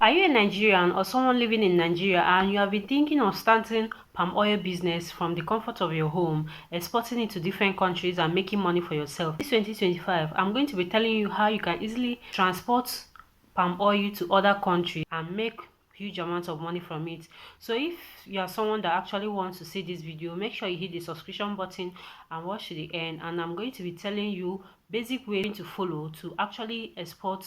Are you a Nigerian or someone living in Nigeria and you have been thinking of starting palm oil business from the comfort of your home, exporting it to different countries and making money for yourself? This 2025, I'm going to be telling you how you can easily transport palm oil to other countries and make huge amounts of money from it. So if you are someone that actually wants to see this video, make sure you hit the subscription button and watch to the end, and I'm going to be telling you basic ways to follow to actually export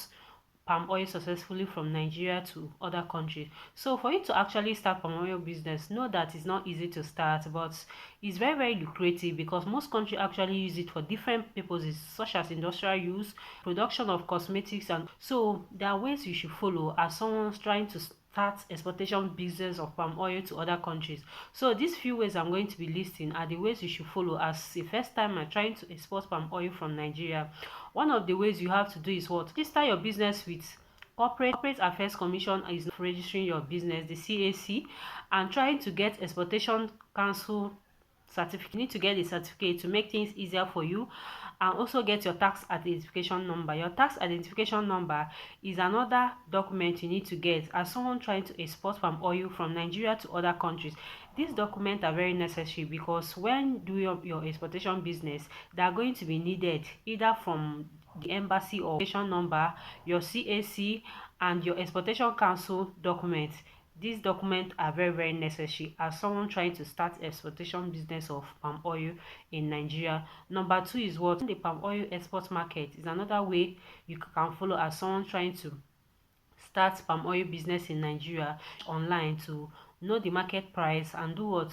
palm oil successfully from Nigeria to other countries. So for you to actually start palm oil business, know that it's not easy to start, but it's very lucrative because most countries actually use it for different purposes such as industrial use, production of cosmetics, and so there are ways you should follow as someone trying to start exportation business of palm oil to other countries. So these few ways I'm going to be listing are the ways you should follow as the first time I'm trying to export palm oil from Nigeria. One of the ways you have to do is what? Register your business with Corporate Affairs Commission is registering your business, the CAC, and trying to get Exportation Council certificate. You need to get the certificate to make things easier for you, and also get your tax identification number. Your tax identification number is another document you need to get as someone trying to export palm oil from Nigeria to other countries. These documents are very necessary because when doing your exportation business, they are going to be needed either from the embassy or exportation number, your CAC, and your Exportation Council document. These documents are very necessary as someone trying to start exportation business of palm oil in Nigeria. Number two is what? The palm oil export market is another way you can follow as someone trying to start palm oil business in Nigeria online to know the market price and do what?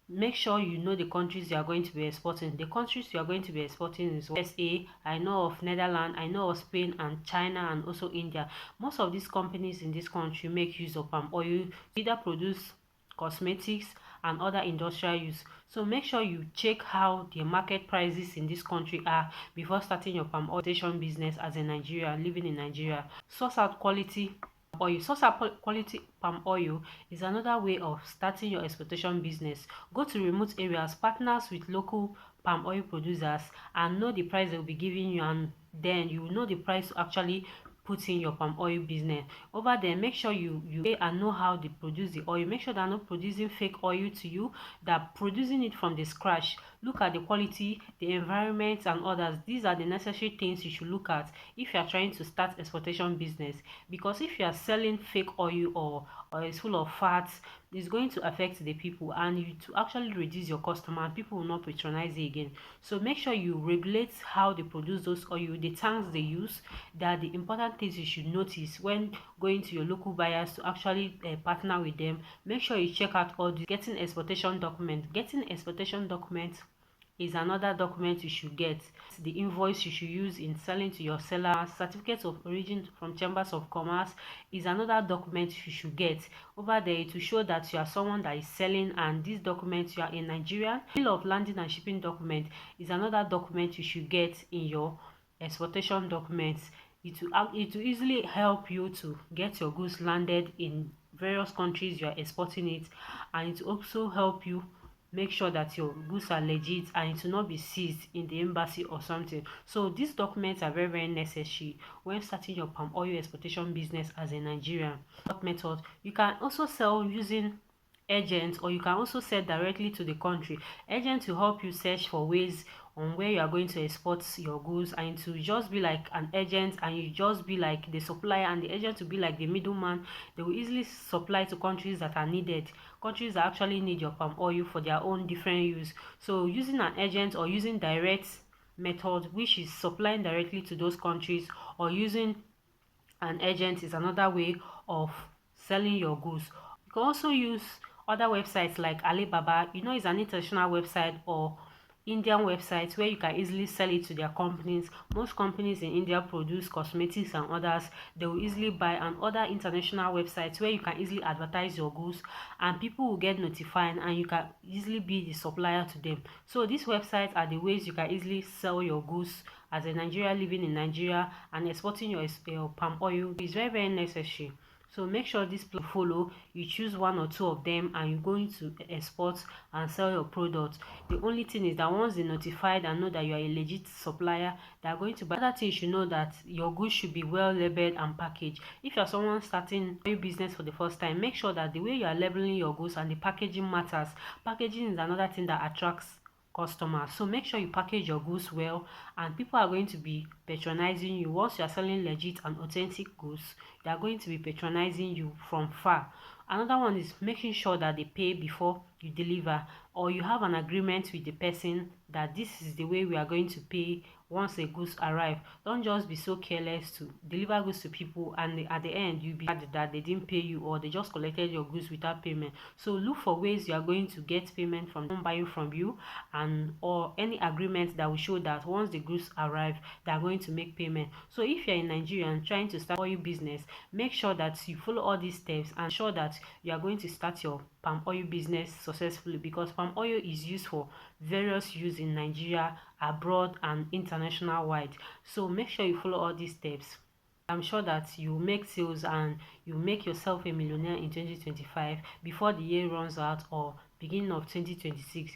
Make sure you know the countries you are going to be exporting. The countries you are going to be exporting is USA, I know of Netherlands, I know of Spain and China and also India. Most of these companies in this country make use of palm oil to either produce cosmetics and other industrial use. So make sure you check how the market prices in this country are before starting your palm oil business as a Nigerian living in Nigeria. Source out quality oil. Source out quality palm oil is another way of starting your exportation business. Go to remote areas, partners with local palm oil producers, and know the price they'll be giving you, and then you will know the price to actually put in your palm oil business. Over there, make sure you pay and know how they produce the oil. Make sure they're not producing fake oil to you, they're producing it from the scratch. Look at the quality, the environment, and others. These are the necessary things you should look at if you are trying to start exportation business, because if you are selling fake oil or it's full of fats, it's going to affect the people, and you to actually reduce your customer, and people will not patronize it again. So make sure you regulate how they produce those oil, the tanks they use. That the important things you should notice when going to your local buyers to actually partner with them. Make sure you check out all the getting exportation documents is another document you should get. The invoice you should use in selling to your seller. Certificate of origin from chambers of commerce is another document you should get. Over there to show that you are someone that is selling, and these documents you are in Nigeria. Bill of landing and shipping document is another document you should get in your exportation documents. It will easily help you to get your goods landed in various countries you are exporting it, and it will also help you make sure that your goods are legit and it will not be seized in the embassy or something. So these documents are very necessary when starting your palm oil exportation business as a Nigerian. Method, you can also sell using agents, or you can also sell directly to the country. Agents will help you search for ways on where you are going to export your goods, and to just be like an agent, and you just be like the supplier, and the agent will be like the middleman. They will easily supply to countries that are needed, countries that actually need your palm oil for their own different use. So using an agent or using direct method, which is supplying directly to those countries, or using an agent, is another way of selling your goods. You can also use other websites like Alibaba. It's an international website, or Indian websites where you can easily sell it to their companies. Most companies in India produce cosmetics and others. They will easily buy, and other international websites where you can easily advertise your goods, and people will get notified, and you can easily be the supplier to them. So these websites are the ways you can easily sell your goods as a Nigerian living in Nigeria, and exporting your palm oil is very necessary. So make sure this plan follow, you choose one or two of them and you're going to export and sell your product. The only thing is that once they notified and know that you are a legit supplier, they are going to buy. Another thing you should know that your goods should be well labeled and packaged. If you're someone starting a business for the first time, make sure that the way you are labeling your goods and the packaging matters. Packaging is another thing that attracts customers. So make sure you package your goods well, and people are going to be patronizing you. Once you are selling legit and authentic goods, they are going to be patronizing you from far. Another one is making sure that they pay before you deliver, or you have an agreement with the person that this is the way we are going to pay once the goods arrive. Don't just be so careless to deliver goods to people and at the end you be mad that they didn't pay you or they just collected your goods without payment. So look for ways you are going to get payment from them buying from you, and or any agreement that will show that once the goods arrive they are going to make payment. So if you're in Nigeria and trying to start oil business, make sure that you follow all these steps and sure that you are going to start your palm oil business successfully, because palm oil is used for various use in Nigeria, abroad and international wide. So make sure you follow all these steps. I'm sure that you make sales and you make yourself a millionaire in 2025 before the year runs out or beginning of 2026.